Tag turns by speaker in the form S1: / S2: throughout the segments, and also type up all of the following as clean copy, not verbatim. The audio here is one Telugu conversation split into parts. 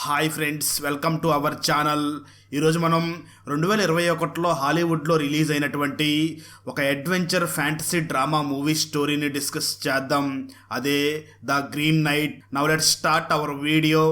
S1: Hi friends, welcome to our channel. ఈరోజు మనం 2021లో హాలీవుడ్లో రిలీజ్ అయినటువంటి ఒక అడ్వెంచర్ ఫ్యాంటసీ డ్రామా మూవీ స్టోరీని డిస్కస్ చేద్దాం. అదే the green night. Now let's start our video.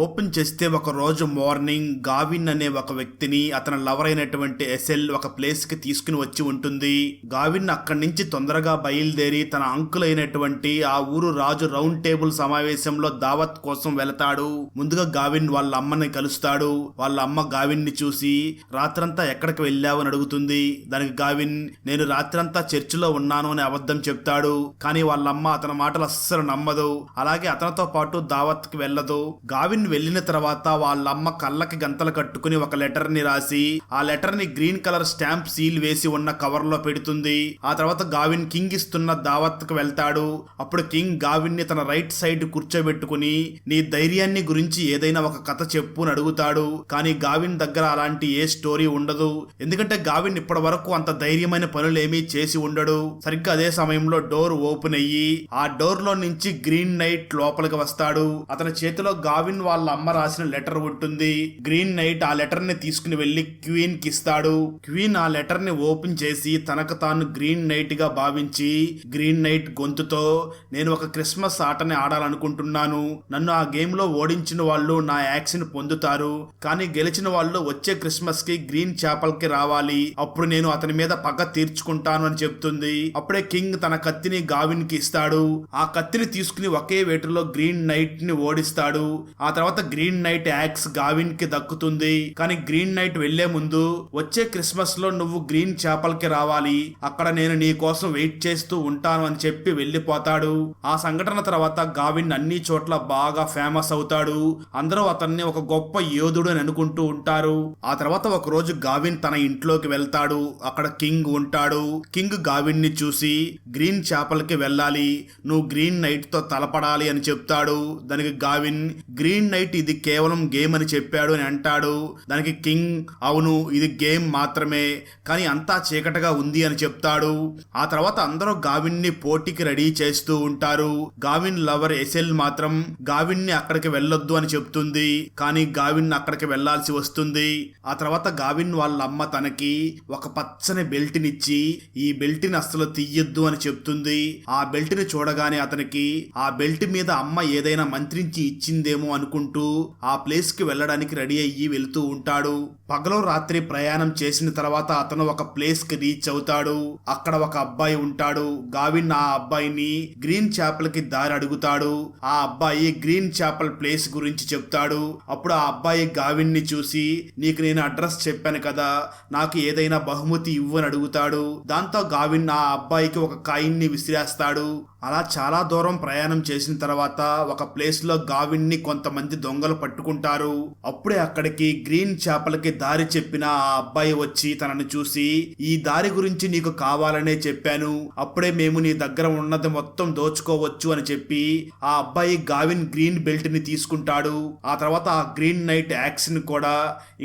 S1: Open చేస్తే ఒక రోజు మార్నింగ్ గావిన్ అనే ఒక వ్యక్తిని అతని లవర్ అయినటువంటి ఎసెల్ ఒక ప్లేస్ కి తీసుకుని వచ్చి ఉంటుంది. గావిన్ అక్కడి నుంచి తొందరగా బయలుదేరి తన అంకుల్ అయినటువంటి ఆ ఊరు రాజు రౌండ్ టేబుల్ సమావేశంలో దావత్ కోసం వెళతాడు. ముందుగా గావిన్ వాళ్ళ అమ్మని కలుస్తాడు. వాళ్ళ అమ్మ గావిన్ ని చూసి రాత్రంతా ఎక్కడికి వెళ్ళావు అని అడుగుతుంది. దానికి గావిన్ నేను రాత్రంతా చర్చిలో ఉన్నాను అని అబద్ధం చెప్తాడు. కానీ వాళ్ళ అమ్మ అతని మాటలు అస్సలు నమ్మదు. అలాగే అతనితో పాటు దావత్ కి వెళ్ళదు. గావిన్ వెళ్ళిన తర్వాత వాళ్ళమ్మ కళ్ళకి గంతలు కట్టుకుని ఒక లెటర్ ని రాసి ఆ లెటర్ ని గ్రీన్ కలర్ స్టాంప్ సీల్ వేసి ఉన్న కవర్ లో పెడుతుంది. ఆ తర్వాత గావిన్ కింగ్ ఇస్తున్న దావత్ కు వెళ్తాడు. అప్పుడు కింగ్ గావిన్ ని తన రైట్ సైడ్ కూర్చోబెట్టుకుని నీ ధైర్యాన్ని గురించి ఏదైనా ఒక కథ చెప్పు అని అడుగుతాడు. కానీ గావిన్ దగ్గర అలాంటి ఏ స్టోరీ ఉండదు. ఎందుకంటే గావిన్ ఇప్పటి వరకు అంత ధైర్యమైన పనులేమీ చేసి ఉండడు. సరిగ్గా అదే సమయంలో డోర్ ఓపెన్ అయ్యి ఆ డోర్ లో నుంచి గ్రీన్ నైట్ లోపలికి వస్తాడు. అతని చేతిలో గావిన్ వాళ్ళ అమ్మ రాసిన లెటర్ ఉంటుంది. గ్రీన్ నైట్ ఆ లెటర్ ని తీసుకుని వెళ్లి క్వీన్ కి ఇస్తాడు. క్వీన్ ఆ లెటర్ ని ఓపెన్ చేసి తనకు తాను గ్రీన్ నైట్ గా భావించి గ్రీన్ నైట్ గొంతుతో నేను ఒక క్రిస్మస్ ఆటని ఆడాలనుకుంటున్నాను. నన్ను ఆ గేమ్ లో ఓడించిన వాళ్ళు నా యాక్సిని పొందుతారు. కానీ గెలిచిన వాళ్ళు వచ్చే క్రిస్మస్ కి గ్రీన్ చాపల్ కి రావాలి. అప్పుడు నేను అతని మీద పగ తీర్చుకుంటాను అని చెప్తుంది. అప్పుడే కింగ్ తన కత్తిని గావిన్ కి ఇస్తాడు. ఆ కత్తిని తీసుకుని ఒకే వేటులో గ్రీన్ నైట్ ని ఓడిస్తాడు. ఆ తర్వాత గ్రీన్ నైట్ యాక్స్ గావిన్ కి దక్కుతుంది. కానీ గ్రీన్ నైట్ వెళ్లే ముందు వచ్చే క్రిస్మస్ లో నువ్వు గ్రీన్ చాపల్ కి రావాలి. అక్కడ నేను నీ కోసం వెయిట్ చేస్తూ ఉంటాను అని చెప్పి వెళ్లిపోతాడు. ఆ సంఘటన తర్వాత గావిన్ అన్ని చోట్ల బాగా ఫేమస్ అవుతాడు. అందరూ అతన్ని ఒక గొప్ప యోధుడు అని అనుకుంటూ ఉంటారు. ఆ తర్వాత ఒక రోజు గావిన్ తన ఇంట్లోకి వెళ్తాడు. అక్కడ కింగ్ ఉంటాడు. కింగ్ గావిన్ ని చూసి గ్రీన్ చాపల్ కి వెళ్ళాలి, నువ్వు గ్రీన్ నైట్ తో తలపడాలి అని చెప్తాడు. దానికి గావిన్ గ్రీన్ నైట్ ఇది కేవలం గేమ్ అని చెప్పాడు అని అంటాడు. దానికి కింగ్ అవును ఇది గేమ్ మాత్రమే, కానీ అంతా చీకటగా ఉంది అని చెప్తాడు. ఆ తర్వాత అందరూ గావిన్ ని పోటీకి రెడీ చేస్తూ ఉంటారు. గావిన్ లవర్ ఎసెల్ మాత్రం గావిన్ ని అక్కడికి వెళ్ళొద్దు అని చెప్తుంది. కానీ గావిన్ అక్కడికి వెళ్లాల్సి వస్తుంది. ఆ తర్వాత గావిన్ వాళ్ళ అమ్మ తనకి ఒక పచ్చని బెల్ట్ నిచ్చి ఈ బెల్ట్ ని అస్సలు తీయొద్దు అని చెప్తుంది. ఆ బెల్ట్ ని చూడగానే అతనికి ఆ బెల్ట్ మీద అమ్మ ఏదైనా మంత్రించి ఇచ్చిందేమో అనుకుంటూ ఆ ప్లేస్ కి వెళ్ళడానికి రెడీ అయ్యి వెళ్తూ ఉంటాడు. పగలు రాత్రి ప్రయాణం చేసిన తర్వాత అతను ఒక ప్లేస్ కి రీచ్ అవుతాడు. అక్కడ ఒక అబ్బాయి ఉంటాడు. గావిన్ ఆ అబ్బాయిని గ్రీన్ చాపల్ కి దారి అడుగుతాడు. ఆ అబ్బాయి గ్రీన్ చాపల్ ప్లేస్ గురించి చెప్తాడు. అప్పుడు ఆ అబ్బాయి గావిన్ ని చూసి నీకు నేను అడ్రస్ చెప్పాను కదా, నాకు ఏదైనా బహుమతి ఇవ్వు అని అడుగుతాడు. దాంతో గావిన్ ఆ అబ్బాయికి ఒక కాయిన్ ని విసిరేస్తాడు. అలా చాలా దూరం ప్రయాణం చేసిన తర్వాత ఒక ప్లేస్ లో గావిన్ ని కొంతమంది దొంగలు పట్టుకుంటారు. అప్పుడే అక్కడికి గ్రీన్ చాపలకి దారి చెప్పిన ఆ అబ్బాయి వచ్చి తనని చూసి ఈ దారి గురించి నీకు కావాలనే చెప్పాను, అప్పుడే మేము నీ దగ్గర ఉన్నది మొత్తం దోచుకోవచ్చు అని చెప్పి ఆ అబ్బాయి గావిన్ గ్రీన్ బెల్ట్ ని తీసుకుంటాడు. ఆ తర్వాత ఆ గ్రీన్ నైట్ యాక్షన్ కూడా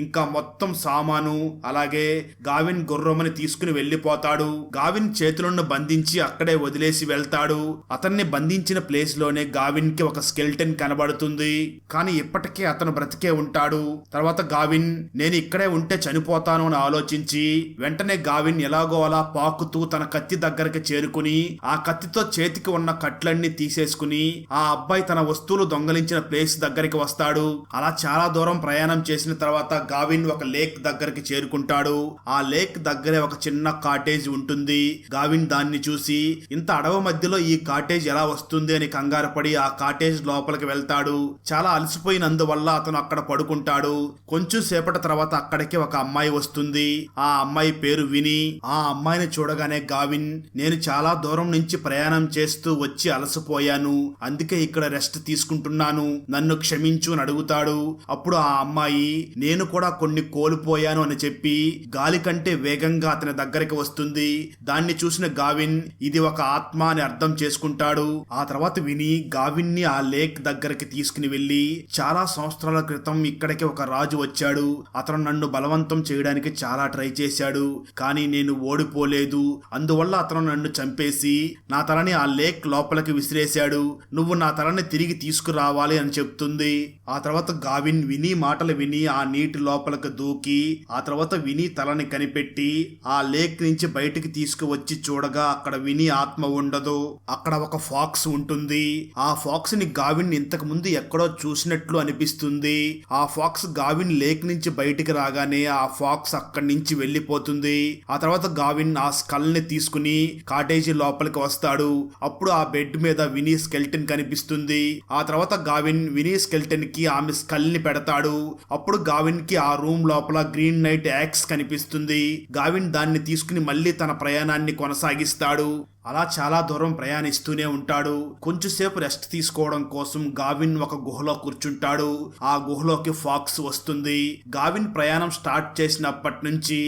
S1: ఇంకా మొత్తం సామాను అలాగే గావిన్ గుర్రమని తీసుకుని వెళ్లిపోతాడు. గావిన్ చేతులను బంధించి అక్కడే వదిలేసి వెళ్తాడు. అతన్ని బంధించిన ప్లేస్ లోనే గావిన్ కి ఒక స్కెల్టన్ కనబడుతుంది. కానీ ఇప్పటికే అతను బ్రతికే ఉంటాడు. తర్వాత గావిన్ నేను ఇక్కడే ఉంటే చనిపోతాను అని ఆలోచించి వెంటనే గావిన్ ఎలాగో అలా పాకుతూ తన కత్తి దగ్గరికి చేరుకుని ఆ కత్తితో చేతికి ఉన్న కట్లన్నీ తీసేసుకుని ఆ అబ్బాయి తన వస్తువులు దొంగలించిన ప్లేస్ దగ్గరికి వస్తాడు. అలా చాలా దూరం ప్రయాణం చేసిన తర్వాత గావిన్ ఒక లేక్ దగ్గరికి చేరుకుంటాడు. ఆ లేక్ దగ్గరే ఒక చిన్న కాటేజ్ ఉంటుంది. గావిన్ దాన్ని చూసి ఇంత అడవి మధ్యలో ఈ కాటేజ్ ఎలా వస్తుంది అని కంగారు పడి ఆ కాటేజ్ లోపలికి వెళ్తాడు. చాలా అలసిపోయినందువల్ల అతను అక్కడ పడుకుంటాడు. కొంచెం సేపటి తర్వాత అక్కడికి ఒక అమ్మాయి వస్తుంది. ఆ అమ్మాయి పేరు విని. ఆ అమ్మాయిని చూడగానే గావిన్ నేను చాలా దూరం నుంచి ప్రయాణం చేస్తూ వచ్చి అలసిపోయాను, అందుకే ఇక్కడ రెస్ట్ తీసుకుంటున్నాను, నన్ను క్షమించు అని అడుగుతాడు. అప్పుడు ఆ అమ్మాయి నేను కూడా కొన్ని కోల్పోయాను అని చెప్పి గాలి కంటే వేగంగా అతని దగ్గరికి వస్తుంది. దాన్ని చూసిన గావిన్ ఇది ఒక ఆత్మ అని అర్థం చేసుకుంటాడు. ఆ తర్వాత విని గావిన్ ని ఆ లేక్ దగ్గరికి తీసుకుని వెళ్లి చాలా సంవత్సరాల క్రితం ఇక్కడికి ఒక రాజు వచ్చాడు, అతను అతను నన్ను బలవంతం చేయడానికి చాలా ట్రై చేశాడు, కానీ నేను ఓడిపోలేదు. అందువల్ల అతను నన్ను చంపేసి నా తలని ఆ లేక్ లోపలికి విసిరేశాడు. నువ్వు నా తలని తిరిగి తీసుకురావాలి అని చెప్తుంది. ఆ తర్వాత గావిన్ వినీ మాటలు విని ఆ నీటి లోపలికి దూకి ఆ తర్వాత వినీ తలని కనిపెట్టి ఆ లేక్ నుంచి బయటికి తీసుకువచ్చి చూడగా అక్కడ వినీ ఆత్మ ఉండదు. అక్కడ ఒక ఫాక్స్ ఉంటుంది. ఆ ఫాక్స్ ని గావిన్ ఇంతకు ముందు ఎక్కడో చూసినట్లు అనిపిస్తుంది. ఆ ఫాక్స్ గావిన్ లేక్ నుంచి బయటికి రాగానే ఆ ఫాక్స్ అక్కడి నుంచి వెళ్ళిపోతుంది. ఆ తర్వాత గావిన్ ఆ స్కల్ ని తీసుకుని కాటేజీ లోపలికి వస్తాడు. అప్పుడు ఆ బెడ్ మీద వినీ స్కెల్టన్ కనిపిస్తుంది. ఆ తర్వాత గావిన్ వినీ స్కెల్టన్ కి ఆమె స్కల్ ని పెడతాడు. అప్పుడు గావిన్ కి ఆ రూమ్ లోపల గ్రీన్ నైట్ యాక్స్ కనిపిస్తుంది. గావిన్ దాన్ని తీసుకుని మళ్ళీ తన ప్రయాణాన్ని కొనసాగిస్తాడు. అలా చాలా దూరం ప్రయాణిస్తూనే ఉంటాడు. కొంచెంసేపు రెస్ట్ తీసుకోవడం కోసం గావిన్ ఒక గుహలో కూర్చుంటాడు. ఆ గుహలోకి ఫాక్స్ వస్తుంది. గావిన్ ప్రయాణం స్టార్ట్ చేసినప్పటి నుంచి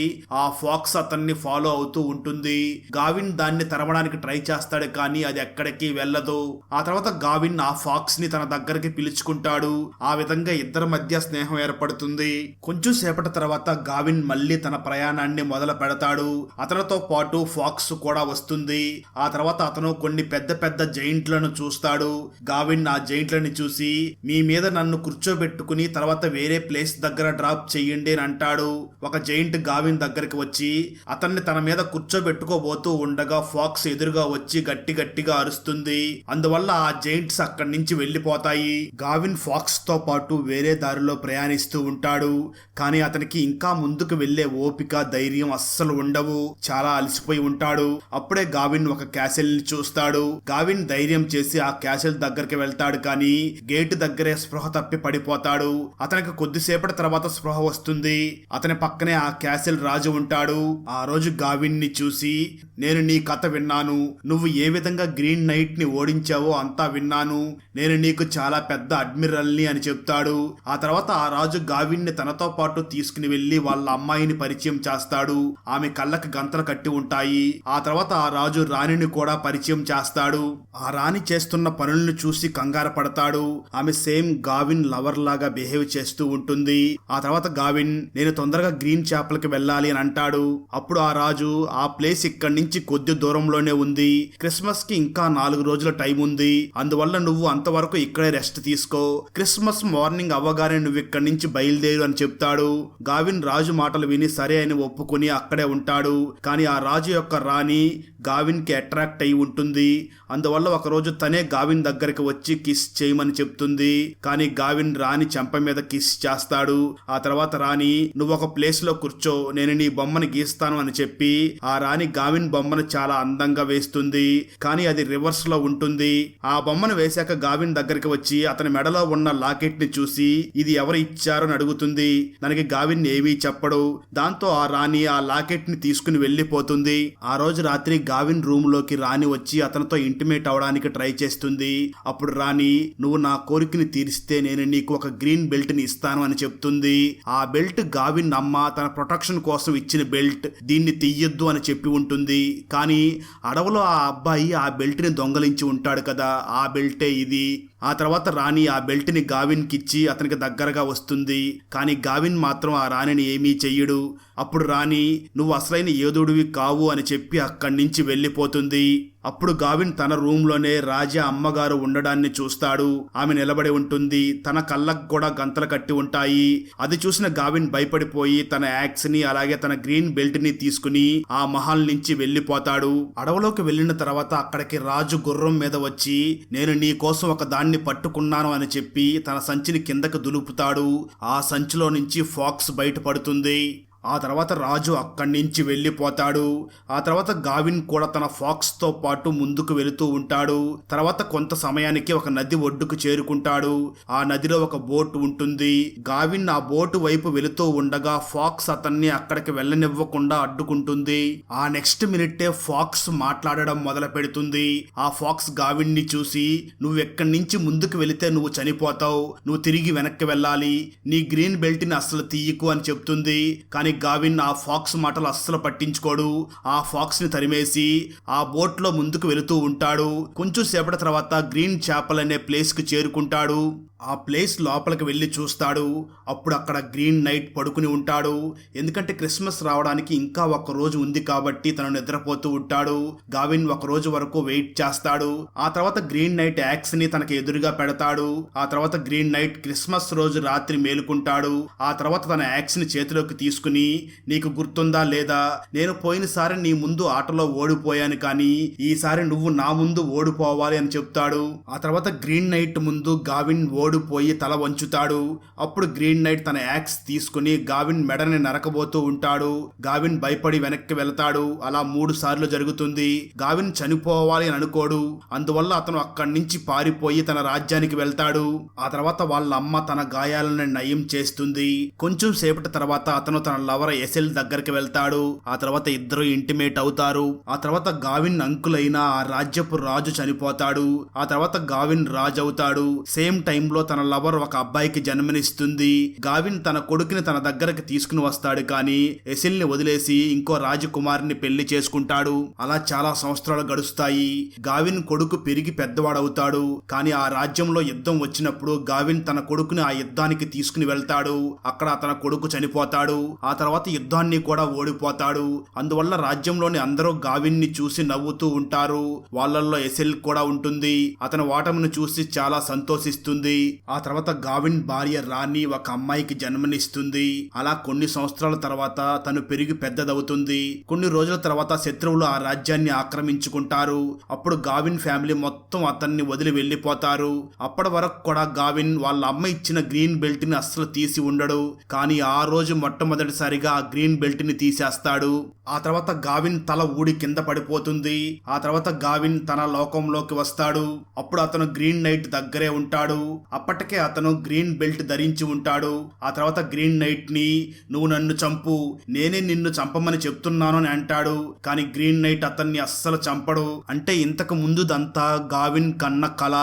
S1: ఆ ఫాక్స్ అతన్ని ఫాలో అవుతూ ఉంటుంది. గావిన్ దాన్ని తరమడానికి ట్రై చేస్తాడు, కానీ అది ఎక్కడికి వెళ్ళదు. ఆ తర్వాత గావిన్ ఆ ఫాక్స్ ని తన దగ్గరికి పిలుచుకుంటాడు. ఆ విధంగా ఇద్దరి మధ్య స్నేహం ఏర్పడుతుంది. కొంచెం సేపటి తర్వాత గావిన్ మళ్ళీ తన ప్రయాణాన్ని మొదలు పెడతాడు. అతనితో పాటు ఫాక్స్ కూడా వస్తుంది. ఆ తర్వాత అతను కొన్ని పెద్ద పెద్ద జైంట్లను చూస్తాడు. గావిన్ ఆ జైంట్లని చూసి మీ మీద నన్ను కూర్చోబెట్టుకుని తర్వాత వేరే ప్లేస్ దగ్గర డ్రాప్ చెయ్యండి అని అంటాడు. ఒక జైంట్ గావిన్ దగ్గరికి వచ్చి అతన్ని తన మీద కూర్చోబెట్టుకోబోతూ ఉండగా ఫాక్స్ ఎదురుగా వచ్చి గట్టి గట్టిగా అరుస్తుంది. అందువల్ల ఆ జైంట్స్ అక్కడి నుంచి వెళ్లిపోతాయి. గావిన్ ఫాక్స్ తో పాటు వేరే దారిలో ప్రయాణిస్తూ ఉంటాడు. కానీ అతనికి ఇంకా ముందుకు వెళ్లే ఓపిక ధైర్యం అస్సలు ఉండవు. చాలా అలసిపోయి ఉంటాడు. అప్పుడే గావిన్ ఒక క్యాసిల్ ని చూస్తాడు. గావిన్ ధైర్యం చేసి ఆ క్యాసిల్ దగ్గరికి వెళ్తాడు, కానీ గేటు దగ్గరే స్పృహ తప్పి పడిపోతాడు. అతనికి కొద్దిసేపటి తర్వాత స్పృహ వస్తుంది. అతని పక్కనే ఆ క్యాసిల్ రాజు ఉంటాడు. ఆ రోజు గావిన్ ని చూసి నేను నీ కథ విన్నాను. నువ్వు ఏ విధంగా గ్రీన్ నైట్ ని ఓడించావో అంతా విన్నాను. నేను నీకు చాలా పెద్ద అడ్మిరల్ ని అని చెప్తాడు. ఆ తర్వాత ఆ రాజు గావిన్ ని తనతో పాటు తీసుకుని వెళ్లి వాళ్ళ అమ్మాయిని పరిచయం చేస్తాడు. ఆమె కళ్ళకి గంతలు కట్టి ఉంటాయి. ఆ తర్వాత ఆ రాజు రాణిని కూడా పరిచయం చేస్తాడు. ఆ రాణి చేస్తున్న పనులను చూసి కంగారు పడతాడు. ఆమె సేమ్ గావిన్ లవర్ లాగా బిహేవ్ చేస్తూ ఉంటుంది. ఆ తర్వాత గావిన్ నేను తొందరగా గ్రీన్ చాపల్కి వెళ్ళాలి అని అంటాడు. అప్పుడు ఆ రాజు ఆ ప్లేస్ ఇక్కడి నుంచి కొద్ది దూరంలోనే ఉంది. క్రిస్మస్ కి ఇంకా 4 రోజుల టైం ఉంది. అందువల్ల నువ్వు అంతవరకు ఇక్కడే రెస్ట్ తీసుకో. క్రిస్మస్ మార్నింగ్ అవ్వగానే నువ్వు ఇక్కడి నుంచి బయలుదేరు అని చెప్తాడు. గావిన్ రాజు మాటలు విని సరే అని ఒప్పుకుని అక్కడే ఉంటాడు. కానీ ఆ రాజు యొక్క రాణి గావిన్ కి అట్రాక్ట్ అయి ఉంటుంది. అందువల్ల ఒకరోజు తనే గావిన్ దగ్గరికి వచ్చి కిస్ చేయమని చెప్తుంది. కానీ గావిన్ రాణి చెంప మీద కిస్ చేస్తాడు. ఆ తర్వాత రాణి నువ్వు ఒక ప్లేస్ లో కూర్చో, నేను నీ బొమ్మని గీస్తాను అని చెప్పి ఆ రాణి గావిన్ బొమ్మను చాలా అందంగా వేస్తుంది. కానీ అది రివర్స్ లో ఉంటుంది. ఆ బొమ్మను వేశాక గావిన్ దగ్గరికి వచ్చి అతని మెడలో ఉన్న లాకెట్ ని చూసి ఇది ఎవరు ఇచ్చారు అని అడుగుతుంది. దానికి గావిన్ ఏమీ చెప్పడు. దాంతో ఆ రాణి ఆ లాకెట్ ని తీసుకుని వెళ్లిపోతుంది. ఆ రోజు రాత్రి గావిన్ రూమ్ లోకి రాణి వచ్చి అతనితో ఇంటిమేట్ అవడానికి ట్రై చేస్తుంది. అప్పుడు రాణి నువ్వు నా కోరికని తీరిస్తే నేను నీకు ఒక గ్రీన్ బెల్ట్ ని ఇస్తాను అని చెప్తుంది. ఆ బెల్ట్ గావిన్ అమ్మ తన ప్రొటెక్షన్ కోసం ఇచ్చిన బెల్ట్. దీన్ని తీయొద్దు అని చెప్పి ఉంటుంది. కానీ అడవిలో ఆ అబ్బాయి ఆ బెల్ట్ ని దొంగలించి ఉంటాడు కదా, ఆ బెల్టే ఇది. ఆ తర్వాత రాణి ఆ బెల్ట్ ని గావిన్ కిచ్చి అతనికి దగ్గరగా వస్తుంది. కానీ గావిన్ మాత్రం ఆ రాణిని ఏమీ చెయ్యడు. అప్పుడు రాణి నువ్వు అసలైన యోధుడివి కావు అని చెప్పి అక్కడి నుంచి వెళ్ళిపోతుంది. అప్పుడు గావిన్ తన రూమ్ లోనే రాజా అమ్మగారు ఉండడాన్ని చూస్తాడు. ఆమె నిలబడి ఉంటుంది. తన కళ్ళకు కూడా గంతలు కట్టి ఉంటాయి. అది చూసిన గావిన్ భయపడిపోయి తన యాక్స్ ని అలాగే తన గ్రీన్ బెల్ట్ ని తీసుకుని ఆ మహల్ నుంచి వెళ్ళిపోతాడు. అడవిలోకి వెళ్ళిన తర్వాత అక్కడికి రాజు గుర్రం మీద వచ్చి నేను నీ కోసం ఒక దాన్ని పట్టుకున్నాను అని చెప్పి తన సంచిని కిందకు దులుపుతాడు. ఆ సంచిలో నుంచి ఫాక్స్ బయటపడుతుంది. ఆ తర్వాత రాజు అక్కడి నుంచి వెళ్ళిపోతాడు. ఆ తర్వాత గావిన్ కూడా తన ఫాక్స్ తో పాటు ముందుకు వెళుతూ ఉంటాడు. తర్వాత కొంత సమయానికి ఒక నది ఒడ్డుకు చేరుకుంటాడు. ఆ నదిలో ఒక బోట్ ఉంటుంది. గావిన్ ఆ బోటు వైపు వెళుతూ ఉండగా ఫాక్స్ అతన్ని అక్కడికి వెళ్ళనివ్వకుండా అడ్డుకుంటుంది. ఆ నెక్స్ట్ మినిట్టే ఫాక్స్ మాట్లాడడం మొదలు పెడుతుంది. ఆ ఫాక్స్ గావిన్ ని చూసి నువ్వు ఎక్కడి నుంచి ముందుకు వెళితే నువ్వు చనిపోతావు, నువ్వు తిరిగి వెనక్కి వెళ్ళాలి, నీ గ్రీన్ బెల్ట్ ని అస్సలు తీయకు అని చెప్తుంది. కానీ గావిన్ ఆ ఫాక్స్ మాటలు అస్సలు పట్టించుకోడు. ఆ ఫాక్స్ ని తరిమేసి ఆ బోట్ లో ముందుకు వెళుతూ ఉంటాడు. కొంచెం సేపటి తర్వాత గ్రీన్ చాపల్ అనే ప్లేస్ కు చేరుకుంటాడు. ఆ ప్లేస్ లోపలికి వెళ్ళి చూస్తాడు. అప్పుడు అక్కడ గ్రీన్ నైట్ పడుకుని ఉంటాడు. ఎందుకంటే క్రిస్మస్ రావడానికి ఇంకా ఒక రోజు ఉంది కాబట్టి తను నిద్రపోతూ ఉంటాడు. గావిన్ ఒక రోజు వరకు వెయిట్ చేస్తాడు. ఆ తర్వాత గ్రీన్ నైట్ యాక్స్ ని తనకి ఎదురుగా పెడతాడు. ఆ తర్వాత గ్రీన్ నైట్ క్రిస్మస్ రోజు రాత్రి మేలుకుంటాడు. ఆ తర్వాత తన యాక్స్ ని చేతిలోకి తీసుకుని, నీకు గుర్తుందా లేదా, నేను పోయినసారి నీ ముందు ఆటలో ఓడిపోయాను, కానీ ఈసారి నువ్వు నా ముందు ఓడిపోవాలి అని చెప్తాడు. ఆ తర్వాత గ్రీన్ నైట్ ముందు గావిన్ ఓడిపోయి తల వంచుతాడు. అప్పుడు గ్రీన్ నైట్ తన యాక్స్ తీసుకుని గావిన్ మెడని నరకబోతూ ఉంటాడు. గావిన్ భయపడి వెనక్కి వెళ్తాడు. అలా 3 సార్లు జరుగుతుంది. గావిన్ చనిపోవాలి అని అనుకోడు. అందువల్ల అతను అక్కడి నుంచి పారిపోయి తన రాజ్యానికి వెళ్తాడు. ఆ తర్వాత వాళ్ళ అమ్మ తన గాయాలను నయం చేస్తుంది. కొంచెం సేపటి తర్వాత అతను తన లవర్ ఎసెల్ దగ్గరికి వెళ్తాడు. ఆ తర్వాత ఇద్దరు ఇంటిమేట్ అవుతారు. ఆ తర్వాత గావిన్ అంకుల్ అయిన ఆ రాజ్యపు రాజు చనిపోతాడు. ఆ తర్వాత గావిన్ రాజు అవుతాడు. సేమ్ టైంలో తన లవర్ ఒక అబ్బాయికి జన్మనిస్తుంది. గావిన్ తన కొడుకుని తన దగ్గరకు తీసుకుని వస్తాడు, కానీ ఎసిల్ ని వదిలేసి ఇంకో రాజకుమారిని పెళ్లి చేసుకుంటాడు. అలా చాలా సంవత్సరాలు గడుస్తాయి. గావిన్ కొడుకు పెరిగి పెద్దవాడవుతాడు. కానీ ఆ రాజ్యంలో యుద్ధం వచ్చినప్పుడు గావిన్ తన కొడుకుని ఆ యుద్ధానికి తీసుకుని వెళ్తాడు. అక్కడ తన కొడుకు చనిపోతాడు. ఆ తర్వాత యుద్ధాన్ని కూడా ఓడిపోతాడు. అందువల్ల రాజ్యంలోని అందరూ గావిన్ ని చూసి నవ్వుతూ ఉంటారు. వాళ్ళల్లో ఎసెల్ కూడా ఉంటుంది. అతని ఓటమిని చూసి చాలా సంతోషిస్తుంది. ఆ తర్వాత గావిన్ భార్య రాణి ఒక అమ్మాయికి జన్మనిస్తుంది. అలా కొన్ని సంవత్సరాల తర్వాత తను పెరిగి పెద్దదవుతుంది. కొన్ని రోజుల తర్వాత శత్రువులు ఆ రాజ్యాన్ని ఆక్రమించుకుంటారు. అప్పుడు గావిన్ ఫ్యామిలీ మొత్తం అతన్ని వదిలి వెళ్లిపోతారు. అప్పటి వరకు కూడా గావిన్ వాళ్ళ అమ్మ ఇచ్చిన గ్రీన్ బెల్ట్ ని అస్సలు తీసి ఉండడు. కానీ ఆ రోజు మొట్టమొదటిసారిగా ఆ గ్రీన్ బెల్ట్ ని తీసేస్తాడు. ఆ తర్వాత గావిన్ తల ఊడి కింద పడిపోతుంది. ఆ తర్వాత గావిన్ తన లోకంలోకి వస్తాడు. అప్పుడు అతను గ్రీన్ నైట్ దగ్గరే ఉంటాడు. అప్పటికే అతను గ్రీన్ బెల్ట్ ధరించి ఉంటాడు. ఆ తర్వాత గ్రీన్ నైట్ ని, నువ్వు నన్ను చంపు, నేనే నిన్ను చంపమని చెప్తున్నాను అని అంటాడు. కానీ గ్రీన్ నైట్ అతన్ని అస్సలు చంపడు. అంటే ఇంతకు ముందుదంతా గావిన్ కన్న కల.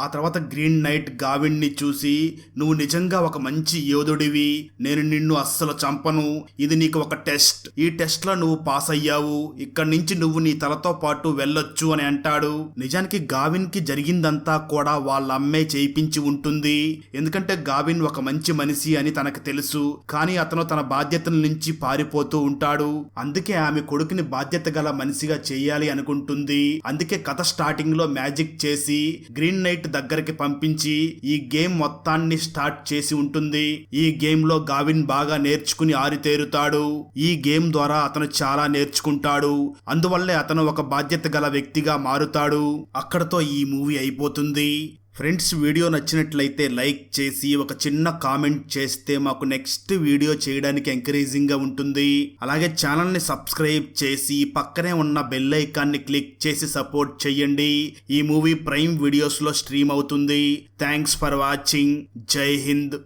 S1: ఆ తర్వాత గ్రీన్ నైట్ గావిన్ ని చూసి, నువ్వు నిజంగా ఒక మంచి యోధుడివి, నేను నిన్ను అస్సలు చంపను, ఇది నీకు ఒక టెస్ట్, ఈ టెస్ట్ లో నువ్వు పాస్ అయ్యావు, ఇక్కడి నుంచి నువ్వు నీ తలతో పాటు వెళ్ళొచ్చు అని అంటాడు. నిజానికి గావిన్ కి జరిగిందంతా కూడా వాళ్ళ అమ్మే చేయించి ఉంటుంది. ఎందుకంటే గావిన్ ఒక మంచి మనిషి అని తనకు తెలుసు. కానీ అతను తన బాధ్యతల నుంచి పారిపోతూ ఉంటాడు. అందుకే ఆమె కొడుకుని బాధ్యత గల మనిషిగా చేయాలి అనుకుంటుంది. అందుకే కథ స్టార్టింగ్ లో మ్యాజిక్ చేసి గ్రీన్ నైట్ దగ్గరికి పంపించి ఈ గేమ్ మొత్తాన్ని స్టార్ట్ చేసి ఉంటుంది. ఈ గేమ్ లో గావిన్ బాగా నేర్చుకుని ఆరితేరుతాడు. ఈ గేమ్ ద్వారా అతను చాలా నేర్చుకుంటాడు. అందువల్లే అతను ఒక బాధ్యత గల వ్యక్తిగా మారుతాడు. అక్కడతో ఈ మూవీ అయిపోతుంది. ఫ్రెండ్స్, వీడియో నచ్చినట్లయితే లైక్ చేసి ఒక చిన్న కామెంట్ చేస్తే మాకు నెక్స్ట్ వీడియో చేయడానికి ఎంకరేజింగ్గా ఉంటుంది. అలాగే ఛానల్ని సబ్స్క్రైబ్ చేసి పక్కనే ఉన్న బెల్ ఐకాన్ని క్లిక్ చేసి సపోర్ట్ చేయండి. ఈ మూవీ ప్రైమ్ వీడియోస్లో స్ట్రీమ్ అవుతుంది. Thanks for watching. జై హింద్.